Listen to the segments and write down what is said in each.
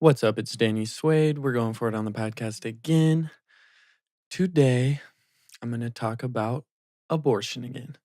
What's up? It's Danny Suede. We're going for it on the podcast again. Today, I'm going to talk about abortion again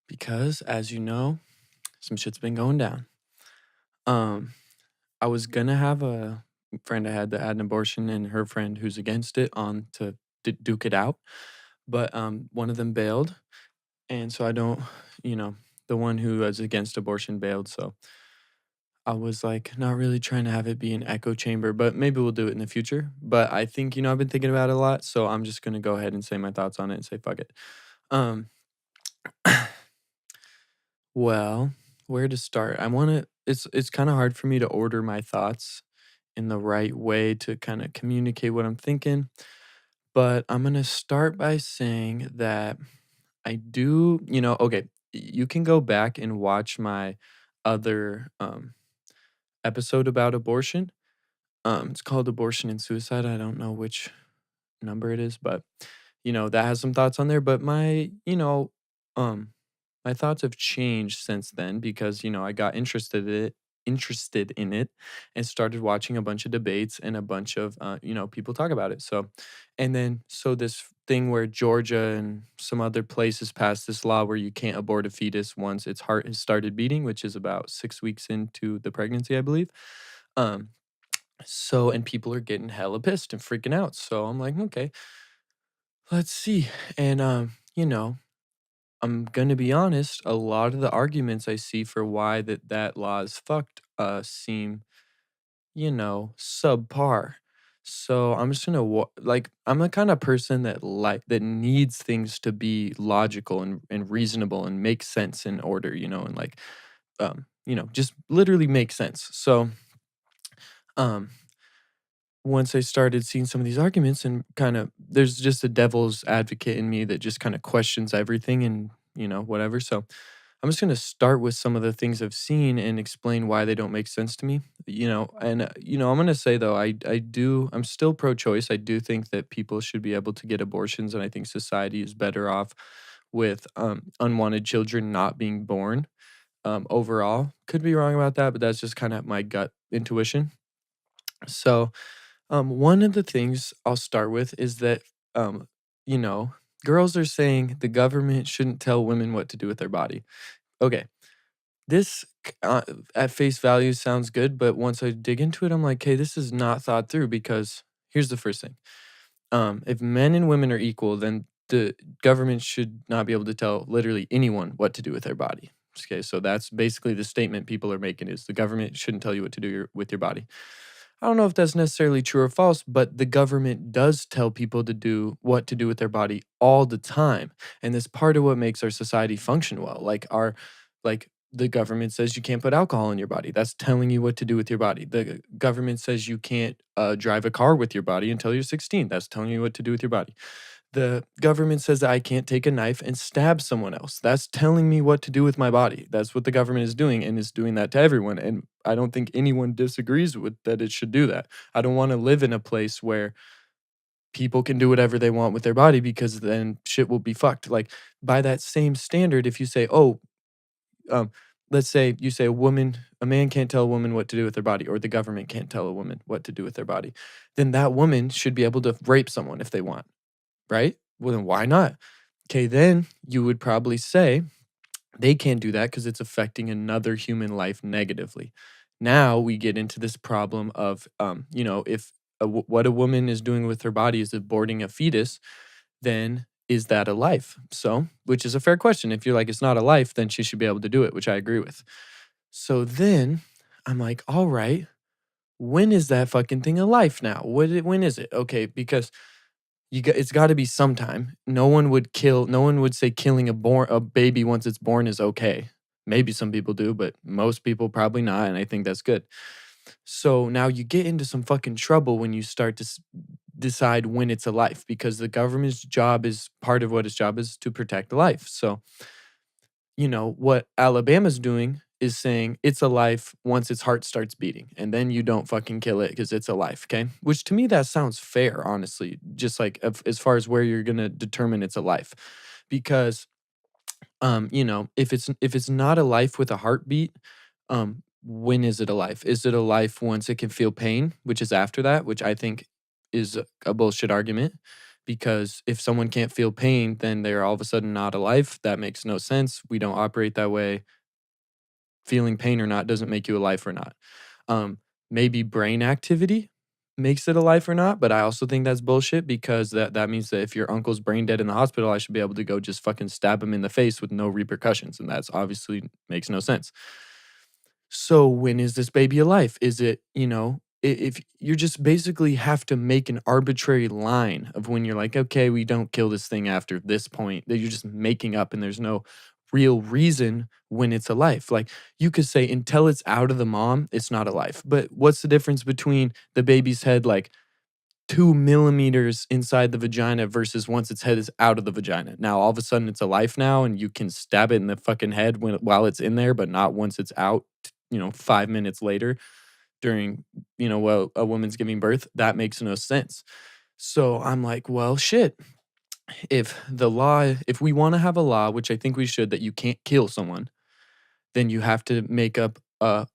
because, as you know, some shit's been going down. Um, I was gonna have a friend I had that had an abortion and her friend who's against it on to duke it out, but one of them bailed, and so I don't, you know, the one who was against abortion bailed, so I was like not really trying to have it be an echo chamber, but maybe we'll do it in the future. But I think, I've been thinking about it a lot, so I'm just gonna go ahead and say my thoughts on it and say fuck it. Um, well, where to start? I wanna it's kind of hard for me to order my thoughts in the right way to kind of communicate what I'm thinking, but I'm gonna start by saying that I do, okay, you can go back and watch my other episode about abortion. It's called Abortion and Suicide. I don't know which number it is, but that has some thoughts on there. But um, my thoughts have changed since then because I got interested in it and started watching a bunch of debates and a bunch of people talk about it. So this thing where Georgia and some other places passed this law where you can't abort a fetus once its heart has started beating, which is about 6 weeks into the pregnancy, I believe. Um, and people are getting hella pissed and freaking out. So I'm like, okay, let's see. And I'm gonna be honest, a lot of the arguments I see for why that law is fucked seem, subpar. So I'm just gonna I'm the kind of person that needs things to be logical and reasonable and make sense in order, and just literally make sense. So um once I started seeing some of these arguments and kind of there's just a devil's advocate in me that just kind of questions everything and, whatever. So I'm just going to start with some of the things I've seen and explain why they don't make sense to me. I'm going to say though, I'm still pro choice. I do think that people should be able to get abortions. And I think society is better off with unwanted children not being born overall. Could be wrong about that, but that's just kind of my gut intuition. So, one of the things I'll start with is that, um, you know, girls are saying the government shouldn't tell women what to do with their body. Okay, this at face value sounds good, but once I dig into it, I'm like, okay, this is not thought through because here's the first thing. If men and women are equal, then the government should not be able to tell literally anyone what to do with their body. Okay, so that's basically the statement people are making is the government shouldn't tell you what to do with your body. I don't know if that's necessarily true or false, but the government does tell people to do what to do with their body all the time. And that's part of what makes our society function well. Like the government says you can't put alcohol in your body. That's telling you what to do with your body. The government says you can't drive a car with your body until you're 16. That's telling you what to do with your body. The government says that I can't take a knife and stab someone else. That's telling me what to do with my body. That's what the government is doing and is doing that to everyone. And I don't think anyone disagrees with that it should do that. I don't want to live in a place where people can do whatever they want with their body because then shit will be fucked. Like by that same standard, if you say, oh, um, let's say you say a man can't tell a woman what to do with their body, or the government can't tell a woman what to do with their body, then that woman should be able to rape someone if they want, right? Well, then why not? Okay, then you would probably say they can't do that because it's affecting another human life negatively. Now we get into this problem of, if what a woman is doing with her body is aborting a fetus, then is that a life? So, which is a fair question. If you're like, it's not a life, then she should be able to do it, which I agree with. So then I'm like, all right, when is that fucking thing a life now? When is it? Okay, because it's gotta be sometime. No one would say killing a baby once it's born is okay. Maybe some people do, but most people probably not, and I think that's good. So now you get into some fucking trouble when you start to decide when it's a life because the government's job is part of what its job is to protect life. So what Alabama's doing is saying it's a life once its heart starts beating, and then you don't fucking kill it because it's a life, okay? Which to me, that sounds fair, honestly, just like as far as where you're gonna determine it's a life. Because if it's not a life with a heartbeat, when is it a life? Is it a life once it can feel pain, which is after that, which I think is a bullshit argument, because if someone can't feel pain, then they're all of a sudden not alive. That makes no sense. We don't operate that way. Feeling pain or not doesn't make you a life or not. Um, Maybe brain activity makes it a life or not, but I also think that's bullshit because that means that if your uncle's brain dead in the hospital, I should be able to go just fucking stab him in the face with no repercussions, and that's obviously makes no sense. So when is this baby alive? Is it, if you're just basically have to make an arbitrary line of when you're like, okay, we don't kill this thing after this point, that you're just making up and there's no real reason when it's a life. Like you could say until it's out of the mom, it's not a life. But what's the difference between the baby's head like 2 millimeters inside the vagina versus once its head is out of the vagina? Now all of a sudden it's a life now and you can stab it in the fucking head while it's in there, but not once it's out, 5 minutes later during, while a woman's giving birth. That makes no sense. So I'm like, well, shit. If we want to have a law, which I think we should, that you can't kill someone, then you have to make up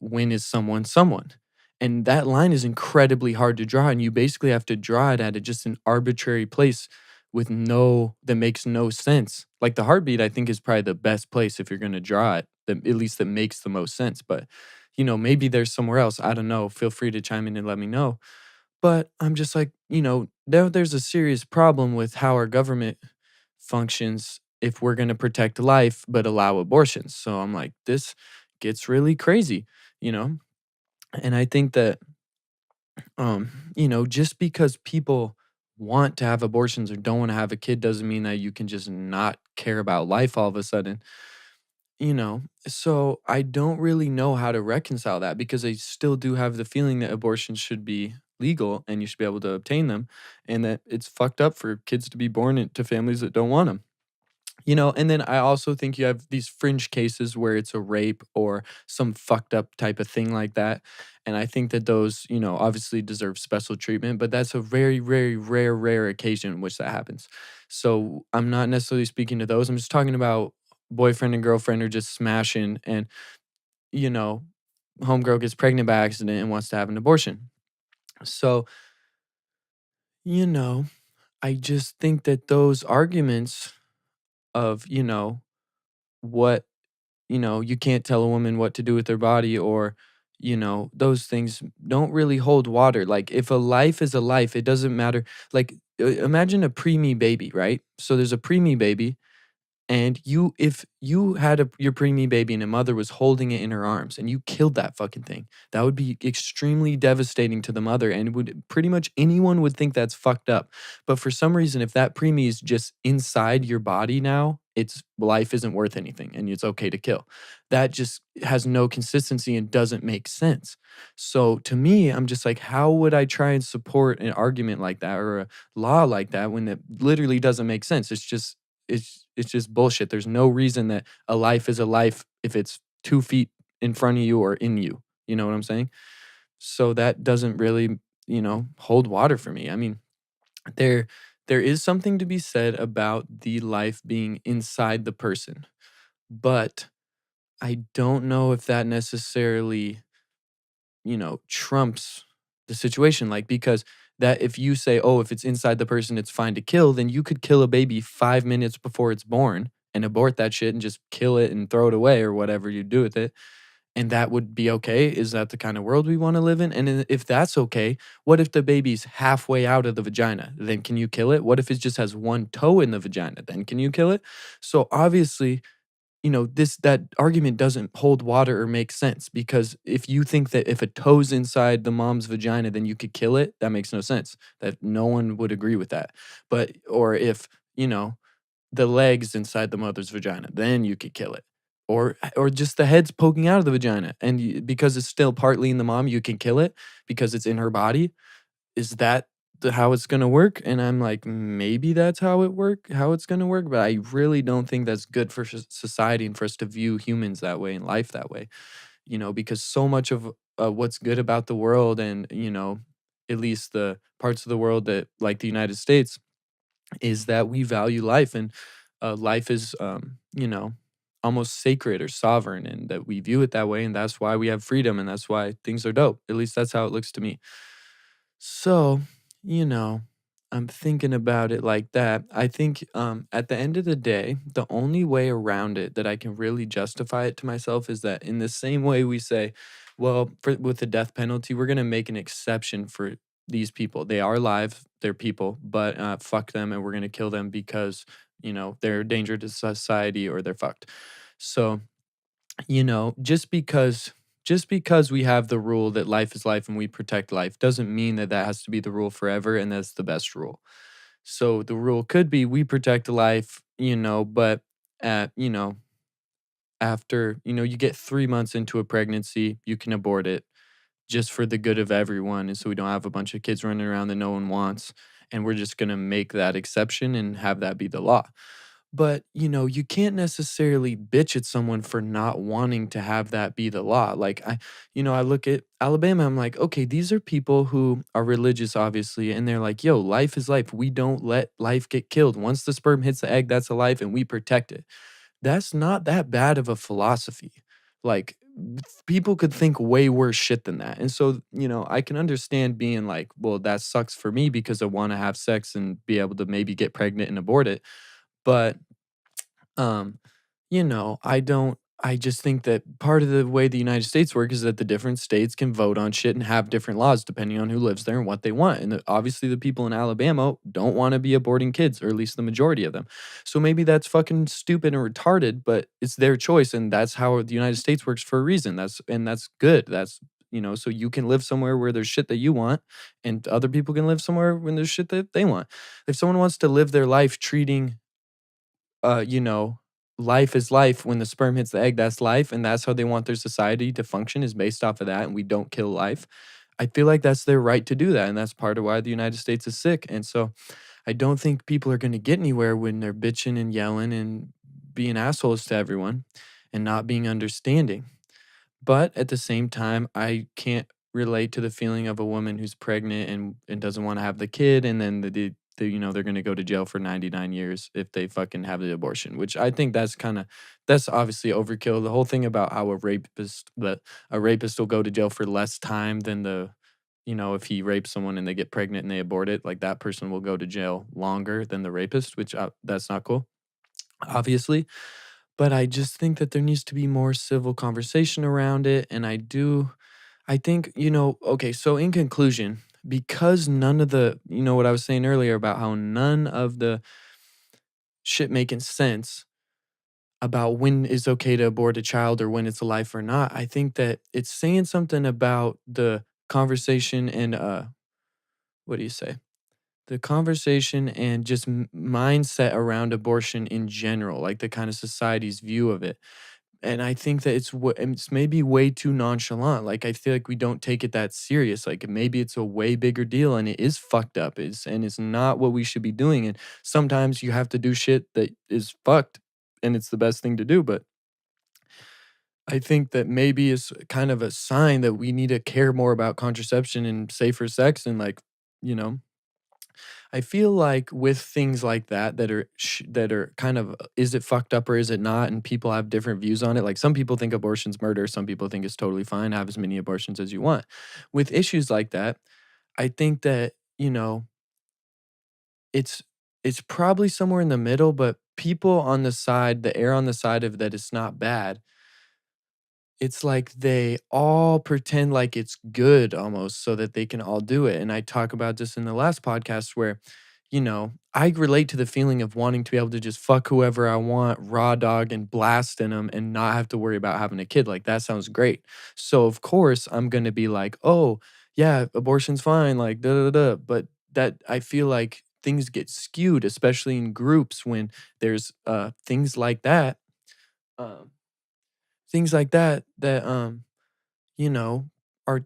when is someone someone. And that line is incredibly hard to draw. And you basically have to draw it at just an arbitrary place that makes no sense. Like the heartbeat, I think is probably the best place if you're going to draw it, that at least that makes the most sense. But, maybe there's somewhere else. I don't know. Feel free to chime in and let me know. But I'm just like, there's a serious problem with how our government functions if we're going to protect life but allow abortions. So I'm like, this gets really crazy, you know? And I think that, just because people want to have abortions or don't want to have a kid doesn't mean that you can just not care about life all of a sudden. So I don't really know how to reconcile that because I still do have the feeling that abortions should be legal and you should be able to obtain them, and that it's fucked up for kids to be born into families that don't want them. And then I also think you have these fringe cases where it's a rape or some fucked up type of thing like that. And I think that those, obviously deserve special treatment, but that's a very, very rare occasion in which that happens. So I'm not necessarily speaking to those. I'm just talking about boyfriend and girlfriend are just smashing and, you know, homegirl gets pregnant by accident and wants to have an abortion. So, you know, I just think that those arguments of, what you can't tell a woman what to do with their body, or, those things don't really hold water. Like, if a life is a life, it doesn't matter. Like, imagine a preemie baby, right? So there's a preemie baby, and if you had your preemie baby and a mother was holding it in her arms and you killed that fucking thing, that would be extremely devastating to the mother. And would pretty much anyone would think that's fucked up. But for some reason, if that preemie is just inside your body now, its life isn't worth anything and it's okay to kill. That just has no consistency and doesn't make sense. So to me, I'm just like, how would I try and support an argument like that or a law like that when it literally doesn't make sense? It's just bullshit. There's no reason that a life is a life if it's 2 feet in front of you or in you. You know what I'm saying? So that doesn't really, hold water for me. I mean, there there is something to be said about the life being inside the person, but I don't know if that necessarily, trumps the situation. Like, because that if you say, oh, if it's inside the person, it's fine to kill, then you could kill a baby 5 minutes before it's born and abort that shit and just kill it and throw it away or whatever you do with it. And that would be okay. Is that the kind of world we want to live in? And if that's okay, what if the baby's halfway out of the vagina? Then can you kill it? What if it just has one toe in the vagina? Then can you kill it? So obviously, that argument doesn't hold water or make sense, because if you think that if a toe's inside the mom's vagina then you could kill it, that makes no sense. That no one would agree with that. But or if, the legs inside the mother's vagina, then you could kill it. Or just the head's poking out of the vagina and because it's still partly in the mom, you can kill it because it's in her body. Is that how it's gonna work? And I'm like, maybe that's how it's gonna work, but I really don't think that's good for society and for us to view humans that way and life that way. Because so much of what's good about the world and, at least the parts of the world that like the United States, is that we value life, and life is, almost sacred or sovereign, and that we view it that way, and that's why we have freedom, and that's why things are dope. At least that's how it looks to me. So, you know, I'm thinking about it like that. I think at the end of the day, the only way around it that I can really justify it to myself is that in the same way we say, well, with the death penalty, we're going to make an exception for these people. They are alive, they're people, but fuck them and we're going to kill them because, they're a danger to society or they're fucked. So, just because we have the rule that life is life and we protect life doesn't mean that that has to be the rule forever and that's the best rule. So the rule could be we protect life, but at, after, you get 3 months into a pregnancy, you can abort it just for the good of everyone and so we don't have a bunch of kids running around that no one wants, and we're just going to make that exception and have that be the law. But, you can't necessarily bitch at someone for not wanting to have that be the law. Like I look at Alabama, I'm like, okay, these are people who are religious, obviously, and they're like, yo, life is life. We don't let life get killed. Once the sperm hits the egg, that's a life and we protect it. That's not that bad of a philosophy. Like, people could think way worse shit than that. And so, I can understand being like, well, that sucks for me because I want to have sex and be able to maybe get pregnant and abort it. But um, I just think that part of the way the United States work is that the different states can vote on shit and have different laws depending on who lives there and what they want. And obviously the people in Alabama don't want to be aborting kids, or at least the majority of them. So maybe that's fucking stupid and retarded, but it's their choice and that's how the United States works for a reason. That's good. So you can live somewhere where there's shit that you want and other people can live somewhere when there's shit that they want. If someone wants to live their life treating uh, you know, life is life. When the sperm hits the egg, that's life, and that's how they want their society to function is based off of that, and we don't kill life. I feel like that's their right to do that, and that's part of why the United States is sick. And so I don't think people are going to get anywhere when they're bitching and yelling and being assholes to everyone and not being understanding. But at the same time, I can't relate to the feeling of a woman who's pregnant and doesn't wanna have the kid, and then they're gonna go to jail for 99 years if they fucking have the abortion, which I think that's obviously overkill. The whole thing about how a rapist will go to jail for less time than if he rapes someone and they get pregnant and they abort it, like, that person will go to jail longer than the rapist, which, that's not cool, obviously. But I just think that there needs to be more civil conversation around it, and I think, okay, so in conclusion, because none of the what I was saying earlier about how none of the shit making sense about when it's okay to abort a child or when it's a life or not, I think that it's saying something about the conversation and, what do you say? The conversation and just mindset around abortion in general, like the kind of society's view of it. And I think that it's maybe way too nonchalant. Like, I feel like we don't take it that serious. Like, maybe it's a way bigger deal and it is fucked up. It's not what we should be doing. And sometimes you have to do shit that is fucked and it's the best thing to do. But I think that maybe it's kind of a sign that we need to care more about contraception and safer sex and, like, you know, I feel like with things like that that are kind of, is it fucked up or is it not? And people have different views on it. Like, some people think abortion's murder, some people think it's totally fine. Have as many abortions as you want. With issues like that, I think that it's it's probably somewhere in the middle. But people on the side, the air on the side of that, it's not bad, it's like they all pretend like it's good almost so that they can all do it. And I talk about this in the last podcast where, I relate to the feeling of wanting to be able to just fuck whoever I want, raw dog and blast in them and not have to worry about having a kid. Like, that sounds great. So of course I'm going to be like, "Oh, yeah, abortion's fine, like da da da." But that, I feel like things get skewed, especially in groups when there's things like that. Um things like that you know, are,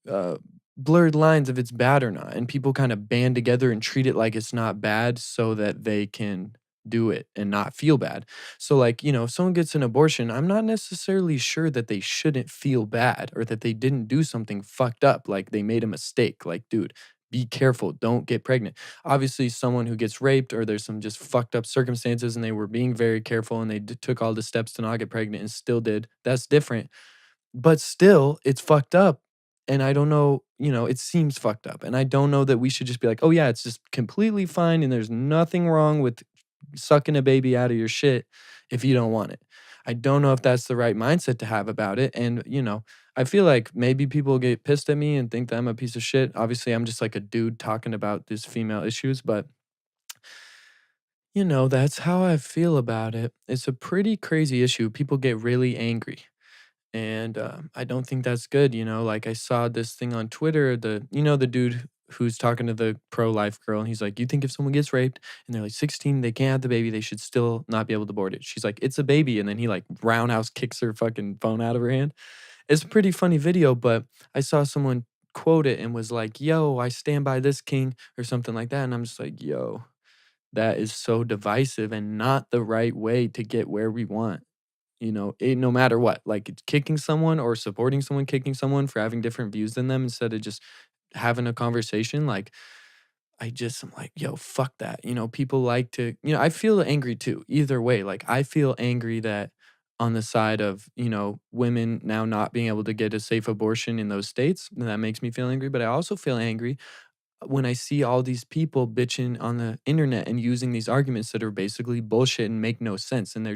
uh, blurred lines if it's bad or not, and people kinda band together and treat it like it's not bad so that they can do it and not feel bad. So, like, if someone gets an abortion, I'm not necessarily sure that they shouldn't feel bad or that they didn't do something fucked up, like they made a mistake. Like, dude, be careful, don't get pregnant. Obviously, someone who gets raped or there's some just fucked up circumstances and they were being very careful and they took all the steps to not get pregnant and still did, that's different. But still, it's fucked up, and I don't know, it seems fucked up, and I don't know that we should just be like, "Oh, yeah, it's just completely fine, and there's nothing wrong with sucking a baby out of your shit if you don't want it." I don't know if that's the right mindset to have about it, and, I feel like maybe people get pissed at me and think that I'm a piece of shit. Obviously, I'm just like a dude talking about these female issues, but, that's how I feel about it. It's a pretty crazy issue. People get really angry. And, I don't think that's good, like, I saw this thing on Twitter, the dude who's talking to the pro-life girl, and he's like, "You think if someone gets raped and they're, like, 16, they can't have the baby, they should still not be able to abort it?" She's like, "It's a baby," and then he, like, roundhouse kicks her fucking phone out of her hand. It's a pretty funny video, but I saw someone quote it and was like, "Yo, I stand by this king," or something like that, and I'm just like, "Yo, that is so divisive and not the right way to get where we want." No matter what, like, it's kicking someone or supporting someone kicking someone for having different views than them instead of just having a conversation, like, I'm like, "Yo, fuck that." People like to I feel angry too, either way, like, I feel angry that on the side of, women now not being able to get a safe abortion in those states, and that makes me feel angry, but I also feel angry when I see all these people bitching on the internet and using these arguments that are basically bullshit and make no sense, and they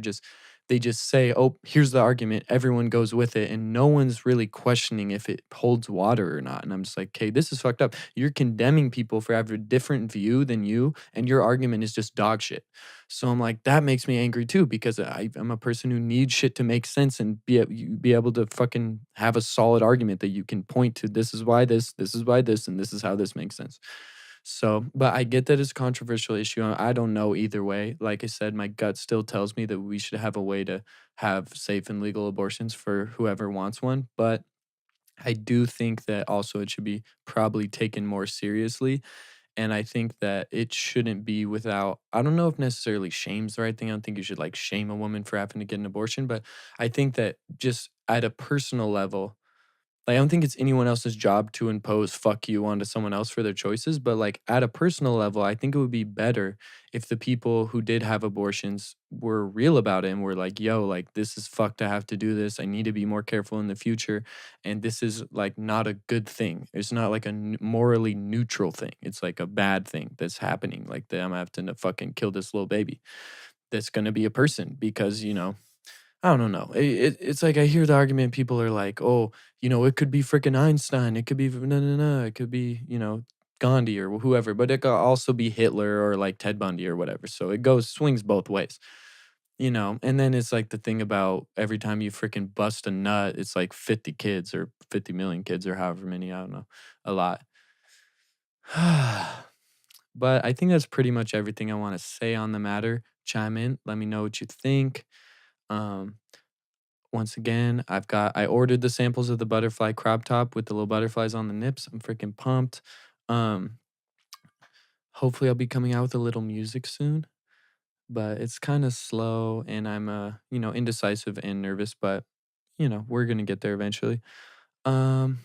just say, "Oh, here's the argument," everyone goes with it, and no one's really questioning if it holds water or not, and I'm just like, "Okay, this is fucked up. You're condemning people for having a different view than you, and your argument is just dog shit." So I'm like, that makes me angry too because I'm a person who needs shit to make sense and be able to fucking have a solid argument that you can point to, "This is why this is why this, and this is how this makes sense." So, but I get that it's a controversial issue. I don't know either way. Like I said, my gut still tells me that we should have a way to have safe and legal abortions for whoever wants one. But I do think that also it should be probably taken more seriously. And I think that it shouldn't be without, I don't know if necessarily shame's the right thing. I don't think you should like shame a woman for having to get an abortion. But I think that just at a personal level, like, I don't think it's anyone else's job to impose "fuck you" onto someone else for their choices, but, like, at a personal level, I think it would be better if the people who did have abortions were real about it and were like, "Yo, like, this is fucked to have to do this. I need to be more careful in the future, and this is, like, not a good thing." It's not like a morally neutral thing. It's like a bad thing that's happening, like, that I'm gonna have to fucking kill this little baby that's gonna be a person because, I don't know. It's like I hear the argument. People are like, "Oh, it could be freaking Einstein. It could be no, no, no. It could be Gandhi or whoever, but it could also be Hitler or like Ted Bundy or whatever." So it goes swings both ways, And then it's like the thing about every time you freaking bust a nut, it's like 50 kids or 50 million kids or however many. I don't know, a lot. But I think that's pretty much everything I want to say on the matter. Chime in. Let me know what you think. Um, Once again, I ordered the samples of the butterfly crop top with the little butterflies on the nips. I'm freaking pumped. Um, Hopefully I'll be coming out with a little music soon, but it's kind of slow and I'm indecisive and nervous, but we're going to get there eventually. Um,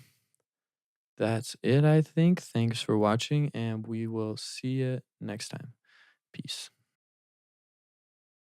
that's it, I think. Thanks for watching and we will see you next time. Peace.